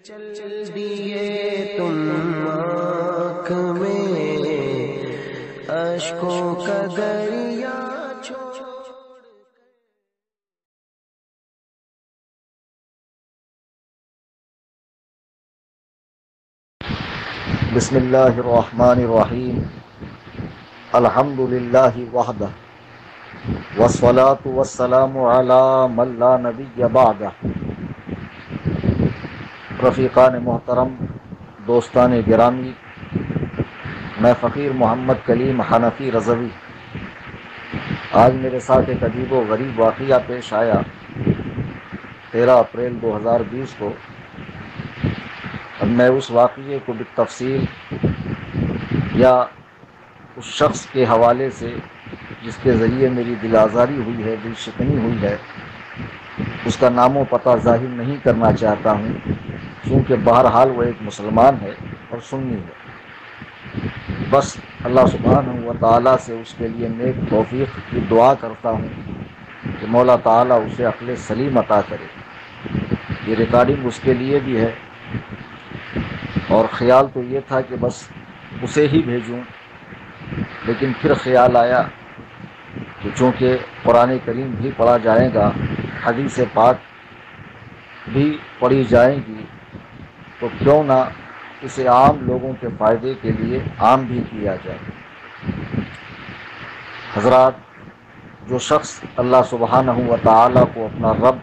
چل دیے تم آنکھ میں اشکوں کا دریا چھوڑ۔ بسم اللہ الرحمن الرحیم الحمد للہ وحدہ والصلاة والسلام علی من لا نبی بعدہ۔ رفیقان محترم، دوستان گرامی، میں فقیر محمد کلیم حنفی رضوی آج میرے ساتھ ایک عجیب و غریب واقعہ پیش آیا 13 اپریل 2020 کو۔ اب میں اس واقعے کو بالتفصیل یا اس شخص کے حوالے سے جس کے ذریعے میری دل آزاری ہوئی ہے، دل شکنی ہوئی ہے، اس کا نام و پتہ ظاہر نہیں کرنا چاہتا ہوں، چونکہ بہرحال وہ ایک مسلمان ہے اور سنی ہے۔ بس اللہ سبحانہ و تعالیٰ سے اس کے لیے نیک توفیق کی دعا کرتا ہوں کہ مولا تعالیٰ اسے عقل سلیم عطا کرے۔ یہ ریکارڈنگ اس کے لیے بھی ہے، اور خیال تو یہ تھا کہ بس اسے ہی بھیجوں، لیکن پھر خیال آیا کہ چونکہ قرآن کریم بھی پڑھا جائے گا، حدیث پاک بھی پڑھی جائیں گی، تو کیوں نہ اسے عام لوگوں کے فائدے کے لیے عام بھی کیا جائے۔ حضرات، جو شخص اللہ سبحانہ و تعالیٰ کو اپنا رب،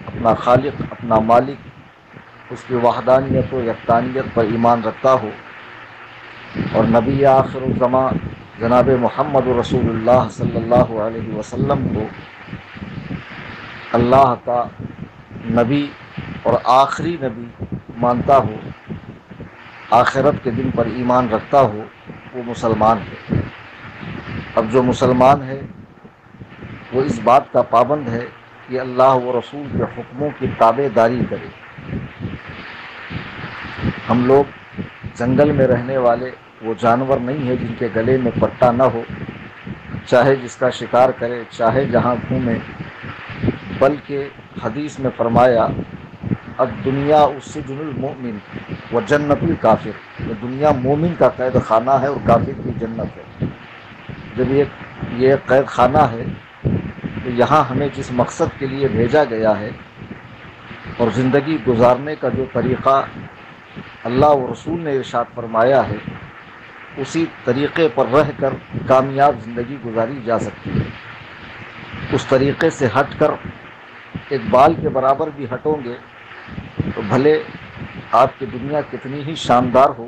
اپنا خالق، اپنا مالک، اس کی وحدانیت و یکتانیت پر ایمان رکھتا ہو، اور نبی آخر الزمان جناب محمد رسول اللہ صلی اللہ علیہ وسلم کو اللہ کا نبی اور آخری نبی مانتا ہو، آخرت کے دن پر ایمان رکھتا ہو، وہ مسلمان ہے۔ اب جو مسلمان ہے وہ اس بات کا پابند ہے کہ اللہ و رسول کے حکموں کی تابع داری کرے۔ ہم لوگ جنگل میں رہنے والے وہ جانور نہیں ہیں جن کے گلے میں پٹا نہ ہو، چاہے جس کا شکار کرے، چاہے جہاں گھومے، بلکہ حدیث میں فرمایا الدنیا السجن المؤمن و جنت الکافر، یہ دنیا مومن کا قید خانہ ہے اور کافر کی جنت ہے۔ جب یہ قید خانہ ہے تو یہاں ہمیں جس مقصد کے لیے بھیجا گیا ہے اور زندگی گزارنے کا جو طریقہ اللہ و رسول نے ارشاد فرمایا ہے، اسی طریقے پر رہ کر کامیاب زندگی گزاری جا سکتی ہے۔ اس طریقے سے ہٹ کر ایک بال کے برابر بھی ہٹوں گے تو بھلے آپ کی دنیا کتنی ہی شاندار ہو،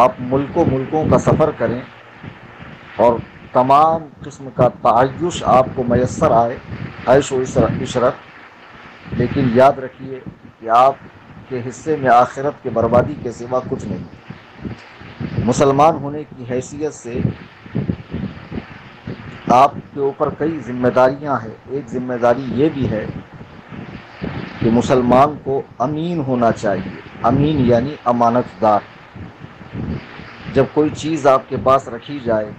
آپ ملکوں کا سفر کریں اور تمام قسم کا تعیش آپ کو میسر آئے، عیش و عشرت، لیکن یاد رکھیے کہ آپ کے حصے میں آخرت کے بربادی کے سوا کچھ نہیں۔ مسلمان ہونے کی حیثیت سے آپ کے اوپر کئی ذمہ داریاں ہیں۔ ایک ذمہ داری یہ بھی ہے کہ مسلمان کو امین ہونا چاہیے۔ امین یعنی امانت دار۔ جب کوئی چیز آپ کے پاس رکھی جائے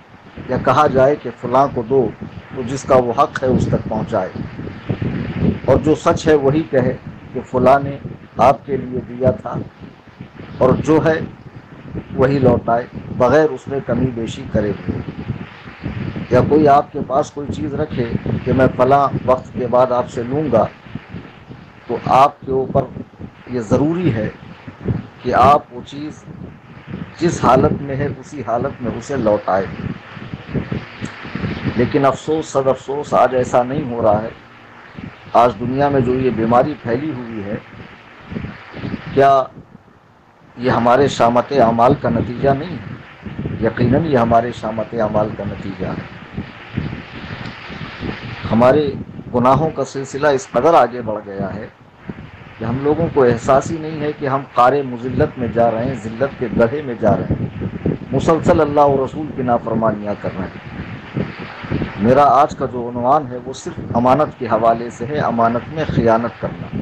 یا کہا جائے کہ فلاں کو دو، تو جس کا وہ حق ہے اس تک پہنچائے، اور جو سچ ہے وہی کہے کہ فلاں نے آپ کے لیے دیا تھا، اور جو ہے وہی لوٹائے بغیر اس میں کمی بیشی کرے ہوئے۔ یا کوئی آپ کے پاس کوئی چیز رکھے کہ میں فلاں وقت کے بعد آپ سے لوں گا، تو آپ کے اوپر یہ ضروری ہے کہ آپ وہ چیز جس حالت میں ہے اسی حالت میں اسے لوٹائے۔ لیکن افسوس، صد افسوس، آج ایسا نہیں ہو رہا ہے۔ آج دنیا میں جو یہ بیماری پھیلی ہوئی ہے، کیا یہ ہمارے شامت اعمال کا نتیجہ نہیں ہے؟ یقیناً یہ ہمارے شامت اعمال کا نتیجہ ہے۔ ہمارے گناہوں کا سلسلہ اس قدر آگے بڑھ گیا ہے کہ ہم لوگوں کو احساس ہی نہیں ہے کہ ہم قعر مذلت میں جا رہے ہیں، ذلت کے گڑھے میں جا رہے ہیں، مسلسل اللہ اور رسول کی نافرمانیاں کر رہے ہیں۔ میرا آج کا جو عنوان ہے وہ صرف امانت کے حوالے سے ہے، امانت میں خیانت کرنا۔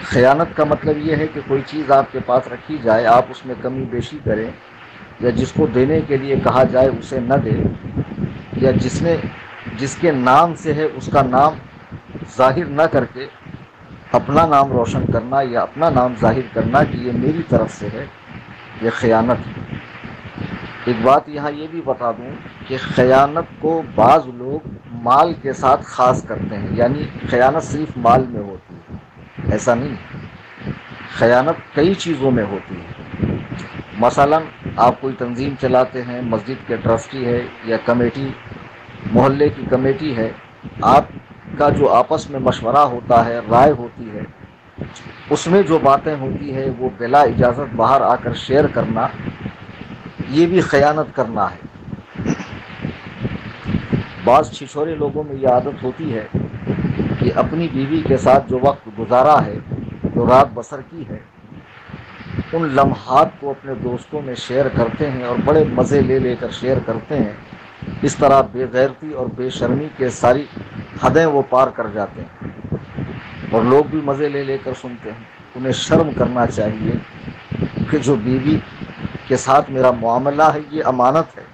خیانت کا مطلب یہ ہے کہ کوئی چیز آپ کے پاس رکھی جائے، آپ اس میں کمی بیشی کریں، یا جس کو دینے کے لیے کہا جائے اسے نہ دے، یا جس کے نام سے ہے اس کا نام ظاہر نہ کر کے اپنا نام روشن کرنا یا اپنا نام ظاہر کرنا کہ یہ میری طرف سے ہے، یہ خیانت ہے۔ ایک بات یہاں یہ بھی بتا دوں کہ خیانت کو بعض لوگ مال کے ساتھ خاص کرتے ہیں، یعنی خیانت صرف مال میں ہوتی ہے، ایسا نہیں ہے، خیانت کئی چیزوں میں ہوتی ہے۔ مثلا آپ کوئی تنظیم چلاتے ہیں، مسجد کے ٹرسٹی ہے یا کمیٹی، محلے کی کمیٹی ہے، آپ کا جو آپس میں مشورہ ہوتا ہے، رائے ہوتی ہے، اس میں جو باتیں ہوتی ہے وہ بلا اجازت باہر آ کر شیئر کرنا، یہ بھی خیانت کرنا ہے۔ بعض چھچھورے لوگوں میں یہ عادت ہوتی ہے کہ اپنی بیوی کے ساتھ جو وقت گزارا ہے، جو رات بسر کی ہے، ان لمحات کو اپنے دوستوں میں شیئر کرتے ہیں اور بڑے مزے لے لے کر شیئر کرتے ہیں۔ اس طرح بے غیرتی اور بے شرمی کے ساری حدیں وہ پار کر جاتے ہیں اور لوگ بھی مزے لے لے کر سنتے ہیں۔ انہیں شرم کرنا چاہیے کہ جو بیوی کے ساتھ میرا معاملہ ہے یہ امانت ہے،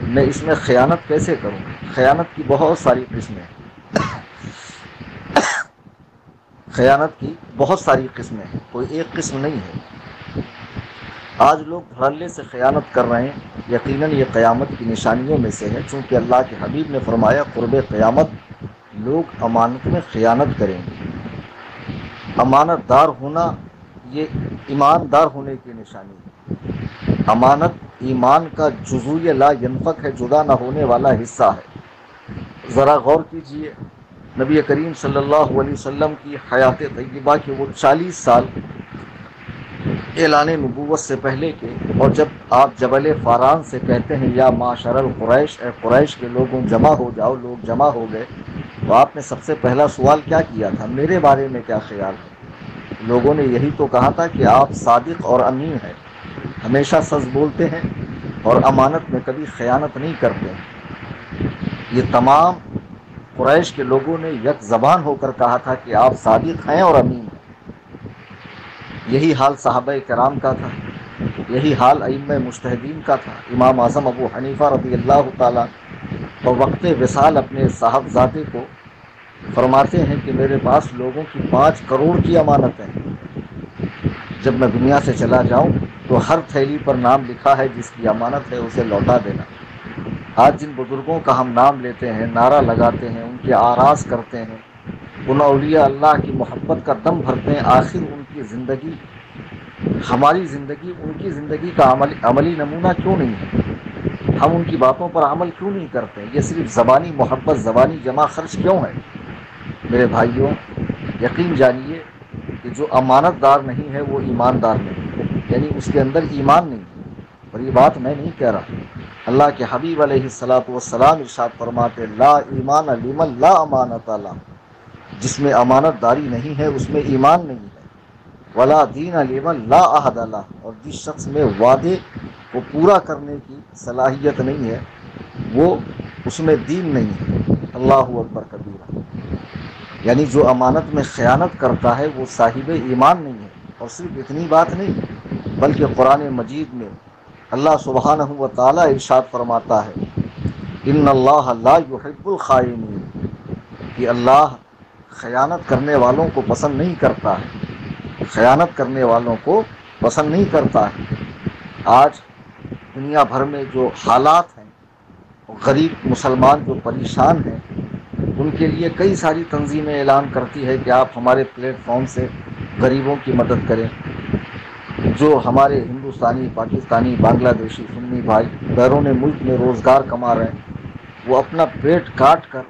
میں اس میں خیانت کیسے کروں؟ خیانت کی بہت ساری قسمیں ہیں، خیانت کی بہت ساری قسمیں ہیں، کوئی ایک قسم نہیں ہے۔ آج لوگ دھڑلے سے خیانت کر رہے ہیں، یقیناً یہ قیامت کی نشانیوں میں سے ہے، چونکہ اللہ کے حبیب نے فرمایا قرب قیامت لوگ امانت میں خیانت کریں گے۔ امانت دار ہونا یہ ایماندار ہونے کی نشانی ہے۔ امانت ایمان کا جزو لا ینفک ہے، جدا نہ ہونے والا حصہ ہے۔ ذرا غور کیجئے نبی کریم صلی اللہ علیہ وسلم کی حیات طیبہ کے وہ 40 سال اعلان نبوت سے پہلے کے، اور جب آپ جبل فاران سے کہتے ہیں یا معاشر القریش، اے قریش کے لوگوں جمع ہو جاؤ، لوگ جمع ہو گئے، تو آپ نے سب سے پہلا سوال کیا کیا تھا؟ میرے بارے میں کیا خیال ہے؟ لوگوں نے یہی تو کہا تھا کہ آپ صادق اور امین ہیں، ہمیشہ سچ بولتے ہیں اور امانت میں کبھی خیانت نہیں کرتے ہیں۔ یہ تمام قریش کے لوگوں نے یک زبان ہو کر کہا تھا کہ آپ صادق ہیں اور امین ہیں۔ یہی حال صحابہ کرام کا تھا، یہی حال ائمہ مجتہدین کا تھا۔ امام اعظم ابو حنیفہ رضی اللہ تعالیٰ اور وقت وصال اپنے صاحبزادے کو فرماتے ہیں کہ میرے پاس لوگوں کی 5 کروڑ کی امانت ہے، جب میں دنیا سے چلا جاؤں تو ہر تھیلی پر نام لکھا ہے جس کی امانت ہے اسے لوٹا دینا۔ آج جن بزرگوں کا ہم نام لیتے ہیں، نعرہ لگاتے ہیں، ان کے آراز کرتے ہیں، ان اولیاء اللہ کی محبت کا دم بھرتے ہیں، آخر ان کی زندگی، ہماری زندگی، ان کی زندگی کا عملی نمونہ کیوں نہیں ہے؟ ہم ان کی باتوں پر عمل کیوں نہیں کرتے؟ یہ صرف زبانی محبت، زبانی جمع خرچ کیوں ہے؟ میرے بھائیوں، یقین جانیے کہ جو امانت دار نہیں ہے وہ ایماندار نہیں ہے، یعنی اس کے اندر ایمان نہیں ہے۔ اور یہ بات میں نہیں کہہ رہا، اللہ کے حبیب علیہ الصلاۃ والسلام ارشاد فرماتے لا ایمان لمن لا امانت له، جس میں امانت داری نہیں ہے اس میں ایمان نہیں ہے۔ ولا دین لمن لا عہد له، اور جس شخص میں وعدے کو پورا کرنے کی صلاحیت نہیں ہے وہ اس میں دین نہیں ہے۔ اللہ اکبر کبیرہ، یعنی جو امانت میں خیانت کرتا ہے وہ صاحب ایمان نہیں ہے۔ اور صرف اتنی بات نہیں بلکہ قرآن مجید میں اللہ سبحانہ و تعالیٰ ارشاد فرماتا ہے ان اللہ لا یحب الخائنین، کہ اللہ خیانت کرنے والوں کو پسند نہیں کرتا ہے، خیانت کرنے والوں کو پسند نہیں کرتا ہے۔ آج دنیا بھر میں جو حالات ہیں، غریب مسلمان جو پریشان ہیں، ان کے لیے کئی ساری تنظیمیں اعلان کرتی ہے کہ آپ ہمارے پلیٹ فارم سے غریبوں کی مدد کریں۔ جو ہمارے ہندوستانی، پاکستانی، بنگلہ دیشی سنی بھائی بیرون ملک میں روزگار کما رہے ہیں، وہ اپنا پیٹ کاٹ کر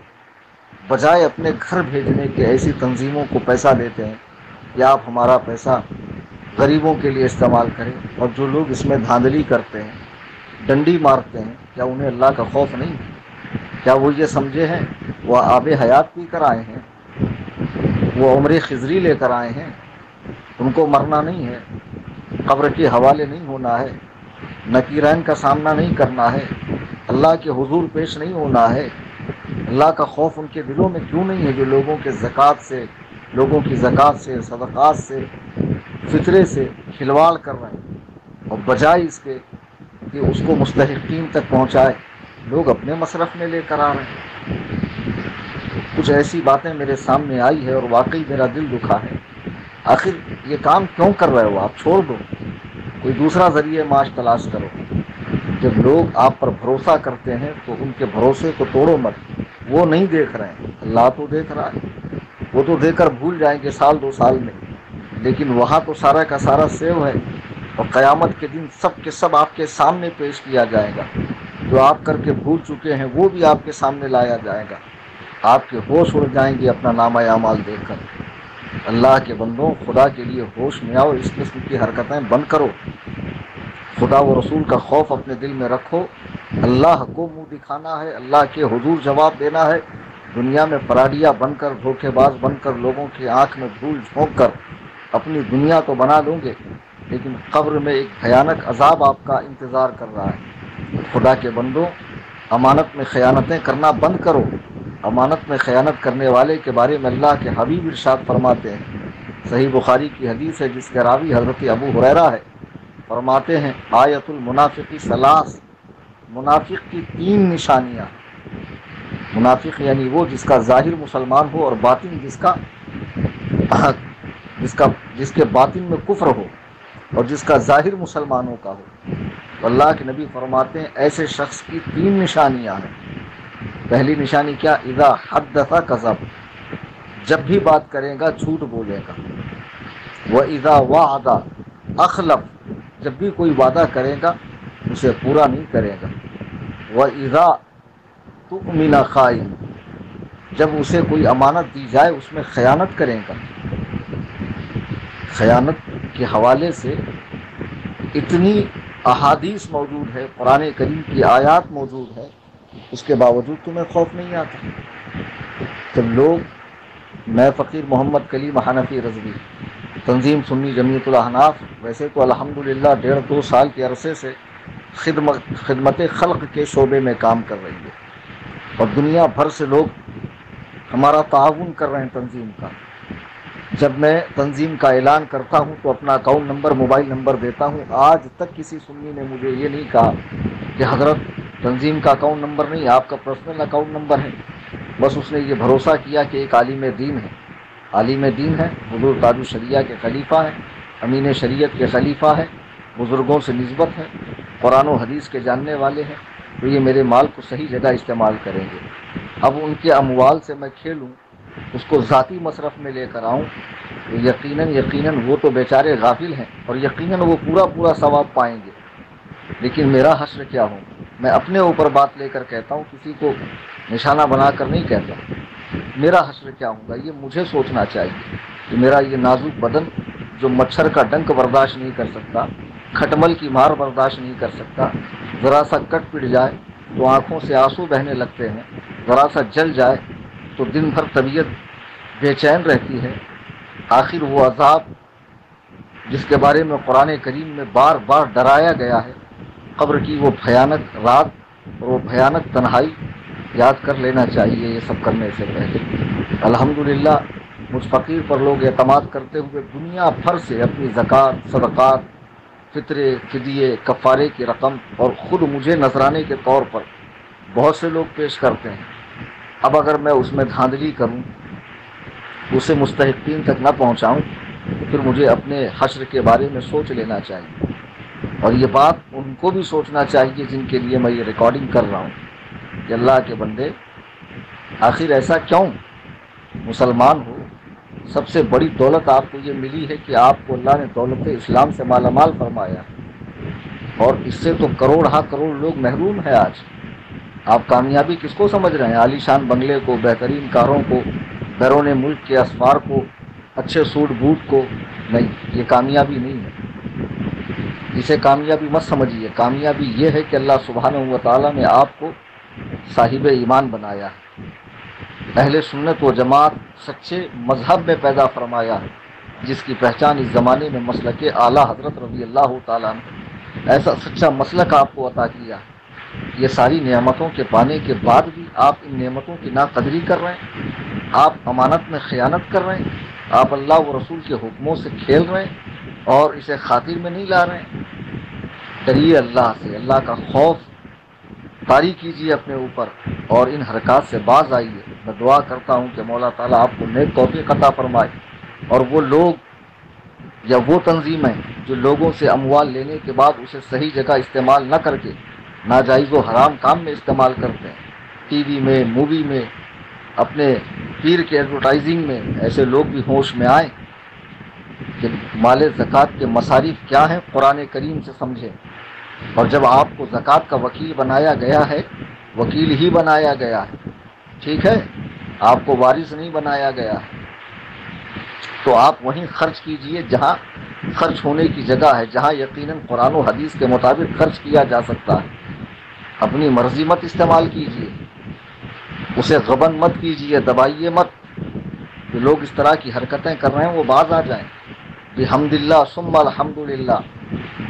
بجائے اپنے گھر بھیجنے کے ایسی تنظیموں کو پیسہ دیتے ہیں کہ آپ ہمارا پیسہ غریبوں کے لیے استعمال کریں۔ اور جو لوگ اس میں دھاندلی کرتے ہیں، ڈنڈی مارتے ہیں، کیا انہیں اللہ کا خوف نہیں ہے؟ کیا وہ یہ سمجھے ہیں وہ آب حیات پی کر آئے ہیں، وہ عمر خضری لے کر آئے ہیں؟ ان کو مرنا نہیں ہے، قبر کے حوالے نہیں ہونا ہے، نکیرین کا سامنا نہیں کرنا ہے، اللہ کے حضور پیش نہیں ہونا ہے؟ اللہ کا خوف ان کے دلوں میں کیوں نہیں ہے جو لوگوں کے زکوٰۃ سے، لوگوں کی زکوٰۃ سے، صدقات سے، فطرے سے کھلواڑ کر رہے ہیں؟ اور بجائے اس کے کہ اس کو مستحقین تک پہنچائے، لوگ اپنے مصرف میں لے کر آ رہے ہیں۔ کچھ ایسی باتیں میرے سامنے آئی ہے اور واقعی میرا دل دکھا ہے. آخر یہ کام کیوں کر رہے ہو آپ؟ چھوڑ دو، کوئی دوسرا ذریعہ معاش تلاش کرو. جب لوگ آپ پر بھروسہ کرتے ہیں تو ان کے بھروسے کو توڑو مت. وہ نہیں دیکھ رہے ہیں، اللہ تو دیکھ رہا ہے. وہ تو دیکھ کر بھول جائیں گے سال 2 سال میں، لیکن وہاں تو سارا کا سارا سیو ہے. اور قیامت کے دن سب کے سب آپ کے سامنے پیش کیا جائے گا. جو آپ کر کے بھول چکے ہیں وہ بھی آپ کے سامنے لایا جائے گا. آپ کے ہوش اڑ جائیں گے اپنا نامہ اعمال دیکھ کر. اللہ کے بندوں، خدا کے لیے ہوش میں آؤ، اس قسم کی حرکتیں بند کرو. خدا و رسول کا خوف اپنے دل میں رکھو. اللہ کو منہ دکھانا ہے، اللہ کے حضور جواب دینا ہے. دنیا میں پراڈیا بن کر، دھوکے باز بن کر، لوگوں کی آنکھ میں دھول جھونک کر اپنی دنیا تو بنا لوں گے، لیکن قبر میں ایک بھیانک عذاب آپ کا انتظار کر رہا ہے. خدا کے بندوں، امانت میں خیانتیں کرنا بند کرو. امانت میں خیانت کرنے والے کے بارے میں اللہ کے حبیب ارشاد فرماتے ہیں، صحیح بخاری کی حدیث ہے جس کے راوی حضرت ابو ہریرہ ہے. فرماتے ہیں آیت المنافق ثلاث، منافق کی 3 نشانیاں. منافق یعنی وہ جس کا ظاہر مسلمان ہو اور باطن جس کے باطن میں کفر ہو اور جس کا ظاہر مسلمانوں کا ہو. تو اللہ کے نبی فرماتے ہیں ایسے شخص کی 3 نشانیاں ہیں. پہلی نشانی کیا؟ اذا حدث کذب، جب بھی بات کرے گا جھوٹ بولے گا. واذا وعد اخلف، جب بھی کوئی وعدہ کرے گا اسے پورا نہیں کرے گا. واذا تؤمن خائن، جب اسے کوئی امانت دی جائے اس میں خیانت کرے گا. خیانت کے حوالے سے اتنی احادیث موجود ہے، قرآن کریم کی آیات موجود ہے، اس کے باوجود تمہیں خوف نہیں آتا. جب لوگ، میں فقیر محمد کلیم حنفی رضوی، تنظیم سنی جمعیت الاحناف ویسے تو الحمدللہ 1.5-2 سال کے عرصے سے خدمت خلق کے شعبے میں کام کر رہی ہے، اور دنیا بھر سے لوگ ہمارا تعاون کر رہے ہیں تنظیم کا. جب میں تنظیم کا اعلان کرتا ہوں تو اپنا اکاؤنٹ نمبر، موبائل نمبر دیتا ہوں. آج تک کسی سنی نے مجھے یہ نہیں کہا کہ حضرت تنظیم کا اکاؤنٹ نمبر نہیں، آپ کا پرسنل اکاؤنٹ نمبر ہے. بس اس نے یہ بھروسہ کیا کہ ایک عالم دین ہے، عالم دین ہے، حضور تاج الشریعہ کے خلیفہ ہیں، امین شریعت کے خلیفہ ہیں، بزرگوں سے نسبت ہے، قرآن و حدیث کے جاننے والے ہیں، تو یہ میرے مال کو صحیح جگہ استعمال کریں گے. اب ان کے اموال سے میں کھیلوں، اس کو ذاتی مصرف میں لے کر آؤں، تو یقیناً وہ تو بیچارے غافل ہیں اور یقیناً وہ پورا ثواب پائیں گے. لیکن میرا حشر کیا ہو؟ میں اپنے اوپر بات لے کر کہتا ہوں، کسی کو نشانہ بنا کر نہیں کہتا. میرا حشر کیا ہوگا یہ مجھے سوچنا چاہیے کہ میرا یہ نازک بدن جو مچھر کا ڈنک برداشت نہیں کر سکتا، کھٹمل کی مار برداشت نہیں کر سکتا، ذرا سا کٹ پٹ جائے تو آنکھوں سے آنسو بہنے لگتے ہیں، ذرا سا جل جائے تو دن بھر طبیعت بے چین رہتی ہے. آخر وہ عذاب جس کے بارے میں قرآن کریم میں بار بار ڈرایا گیا ہے، قبر کی وہ بھیانک رات اور وہ بھیانک تنہائی یاد کر لینا چاہیے یہ سب کرنے سے پہلے. الحمدللہ مجھ فقیر پر لوگ اعتماد کرتے ہوئے دنیا بھر سے اپنی زکوٰۃ، صدقات، فطرے، فدیے، کفارے کی رقم اور خود مجھے نذرانے کے طور پر بہت سے لوگ پیش کرتے ہیں. اب اگر میں اس میں دھاندلی کروں، اسے مستحقین تک نہ پہنچاؤں، تو پھر مجھے اپنے حشر کے بارے میں سوچ لینا چاہیے. اور یہ بات ان کو بھی سوچنا چاہیے جن کے لیے میں یہ ریکارڈنگ کر رہا ہوں کہ اللہ کے بندے آخر ایسا کیوں؟ مسلمان ہو، سب سے بڑی دولت آپ کو یہ ملی ہے کہ آپ کو اللہ نے دولت اسلام سے مالا مال فرمایا، اور اس سے تو کروڑ ہاں کروڑ لوگ محروم ہیں. آج آپ کامیابی کس کو سمجھ رہے ہیں؟ عالی شان بنگلے کو، بہترین کاروں کو، بیرون ملک کے اسفار کو، اچھے سوٹ بوٹ کو؟ نہیں، یہ کامیابی نہیں ہے. اسے کامیابی مت سمجھیے. کامیابی یہ ہے کہ اللہ سبحانہ و تعالیٰ نے آپ کو صاحب ایمان بنایا ہے، اہل سنت و جماعت سچے مذہب میں پیدا فرمایا ہے، جس کی پہچان اس زمانے میں مسلک اعلیٰ حضرت رضی اللہ تعالیٰ نے ایسا سچا مسلک آپ کو عطا کیا ہے. یہ ساری نعمتوں کے پانے کے بعد بھی آپ ان نعمتوں کی ناقدری کر رہے ہیں، آپ امانت میں خیانت کر رہے ہیں، آپ اللہ و رسول کے حکموں سے کھیل رہے ہیں اور اسے خاطر میں نہیں لا رہے ہیں. ڈریے اللہ سے، اللہ کا خوف طاری کیجیے اپنے اوپر اور ان حرکات سے باز آئیے. میں دعا کرتا ہوں کہ مولا تعالیٰ آپ کو نیک توفیق عطا فرمائے، اور وہ لوگ یا وہ تنظیمیں جو لوگوں سے اموال لینے کے بعد اسے صحیح جگہ استعمال نہ کر کے ناجائز و حرام کام میں استعمال کرتے ہیں، ٹی وی میں، مووی میں، اپنے پیر کے ایڈورٹائزنگ میں، ایسے لوگ بھی ہوش میں آئیں کہ مال زکوٰۃ کے مصارف کیا ہیں قرآن کریم سے سمجھیں۔ اور جب آپ کو زکوٰۃ کا وکیل بنایا گیا ہے، وکیل ہی بنایا گیا ہے، ٹھیک ہے، آپ کو وارث نہیں بنایا گیا ہے، تو آپ وہیں خرچ کیجئے جہاں خرچ ہونے کی جگہ ہے، جہاں یقیناً قرآن و حدیث کے مطابق خرچ کیا جا سکتا ہے۔ اپنی مرضی مت استعمال کیجئے، اسے غبن مت کیجئے، دبائیے مت کہ لوگ اس طرح کی حرکتیں کر رہے ہیں وہ باز آ جائیں۔ بحمدللہ ثم الحمدللہ،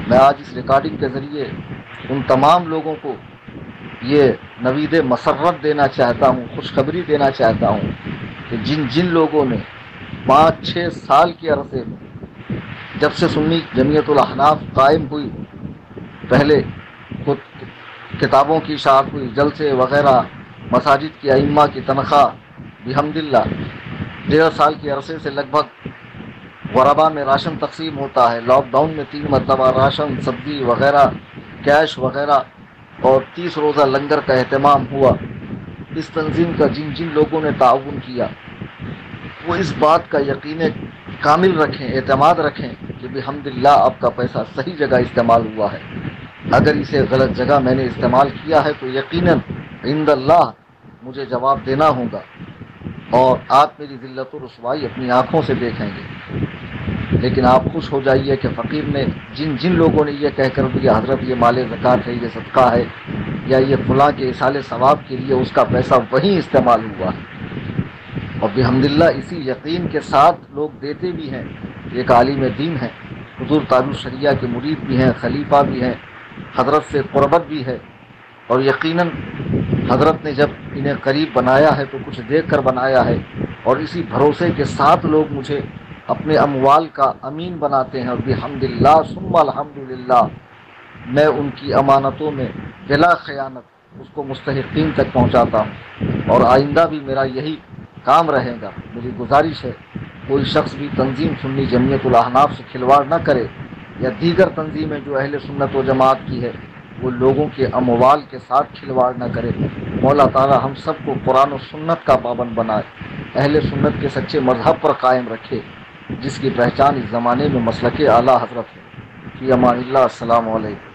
میں آج اس ریکارڈنگ کے ذریعے ان تمام لوگوں کو یہ نوید مسرت دینا چاہتا ہوں، خوشخبری دینا چاہتا ہوں کہ جن لوگوں نے 5-6 سال کے عرصے میں، جب سے سنی جمعیت الاحناف قائم ہوئی، پہلے کتابوں کی اشاعت ہوئی، جلسے وغیرہ، مساجد کی ائمہ کی تنخواہ، بحمدللہ 1.5 سال کے عرصے سے لگ بھگ غربا میں راشن تقسیم ہوتا ہے، لاک ڈاؤن میں 3 مرتبہ راشن، سبزی وغیرہ، کیش وغیرہ، اور 30 روزہ لنگر کا اہتمام ہوا۔ اس تنظیم کا جن لوگوں نے تعاون کیا وہ اس بات کا یقین کامل رکھیں، اعتماد رکھیں کہ بحمدللہ آپ کا پیسہ صحیح جگہ استعمال ہوا ہے۔ اگر اسے غلط جگہ میں نے استعمال کیا ہے تو یقیناً عند اللہ مجھے جواب دینا ہوگا، اور آپ میری ذلت و رسوائی اپنی آنکھوں سے دیکھیں گے۔ لیکن آپ خوش ہو جائیے کہ فقیر نے جن لوگوں نے یہ کہہ کر دیا حضرت یہ مال زکوٰۃ ہے، یہ صدقہ ہے، یا یہ فلاں کے ایصال ثواب کے لیے، اس کا پیسہ وہیں استعمال ہوا ہے، اور بحمدللہ اسی یقین کے ساتھ لوگ دیتے بھی ہیں۔ ایک عالم دین ہے، حضور تاج الشریعہ کے مرید بھی ہیں، خلیفہ بھی ہیں، حضرت سے قربت بھی ہے، اور یقیناً حضرت نے جب انہیں قریب بنایا ہے تو کچھ دیکھ کر بنایا ہے، اور اسی بھروسے کے ساتھ لوگ مجھے اپنے اموال کا امین بناتے ہیں، اور بحمدللہ ثم الحمدللہ میں ان کی امانتوں میں بلا خیانت اس کو مستحقین تک پہنچاتا ہوں، اور آئندہ بھی میرا یہی کام رہے گا۔ میری گزارش ہے کوئی شخص بھی تنظیم سنی جمعیت الاحناف سے کھلواڑ نہ کرے، یا دیگر تنظیمیں جو اہل سنت و جماعت کی ہے وہ لوگوں کے اموال کے ساتھ کھلواڑ نہ کرے۔ مولا تعالی ہم سب کو قرآن و سنت کا پابند بنائے، اہل سنت کے سچے مذہب پر قائم رکھے، جس کی پہچان اس زمانے میں مسلک اعلیٰ حضرت ہے۔ فی امان اللہ، السلام علیکم۔